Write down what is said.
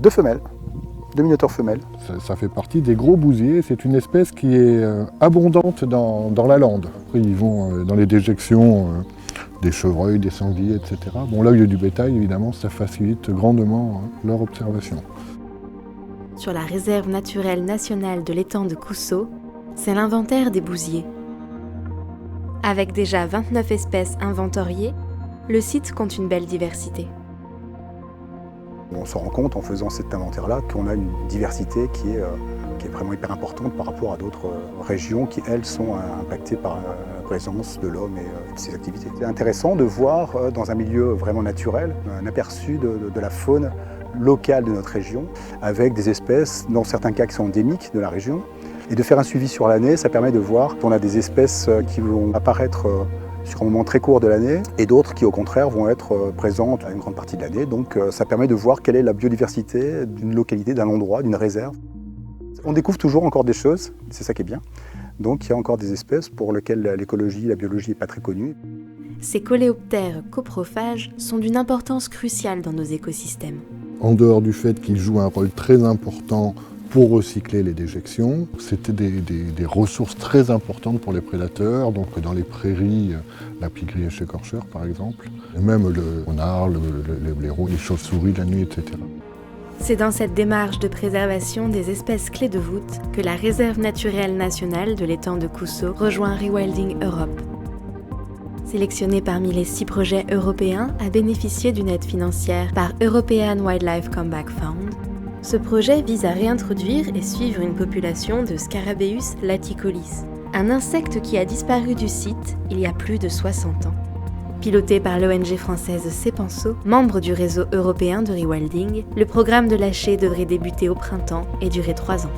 Deux femelles, deux minotaures femelles. Ça fait partie des gros bousiers. C'est une espèce qui est abondante dans la lande. Après, ils vont dans les déjections des chevreuils, des sangliers, etc. Bon, l'œil du bétail, évidemment, ça facilite grandement leur observation. Sur la réserve naturelle nationale de l'étang de Cousso, c'est l'inventaire des bousiers. Avec déjà 29 espèces inventoriées, le site compte une belle diversité. On se rend compte en faisant cet inventaire-là qu'on a une diversité qui est vraiment hyper importante par rapport à d'autres régions qui, elles, sont impactées par la présence de l'homme et de ses activités. C'est intéressant de voir dans un milieu vraiment naturel un aperçu de la faune locale de notre région, avec des espèces, dans certains cas qui sont endémiques de la région. Et de faire un suivi sur l'année, ça permet de voir qu'on a des espèces qui vont apparaître sur un moment très court de l'année et d'autres qui au contraire vont être présentes à une grande partie de l'année. Donc ça permet de voir quelle est la biodiversité d'une localité, d'un endroit, d'une réserve. On découvre toujours encore des choses, c'est ça qui est bien. Donc il y a encore des espèces pour lesquelles l'écologie, la biologie n'est pas très connue. Ces coléoptères coprophages sont d'une importance cruciale dans nos écosystèmes. En dehors du fait qu'ils jouent un rôle très important pour recycler les déjections, c'était des ressources très importantes pour les prédateurs, donc dans les prairies, la pie-grièche écorcheur par exemple, et même le renard, le blaireau, les chauves-souris la nuit, etc. C'est dans cette démarche de préservation des espèces clés de voûte que la réserve naturelle nationale de l'étang de Cousso rejoint Rewilding Europe. Sélectionné parmi les 6 projets européens à bénéficier d'une aide financière par European Wildlife Comeback Fund, ce projet vise à réintroduire et suivre une population de Scarabeus laticolis, un insecte qui a disparu du site il y a plus de 60 ans. Piloté par l'ONG française Cepenso, membre du réseau européen de rewilding, le programme de lâcher devrait débuter au printemps et durer 3 ans.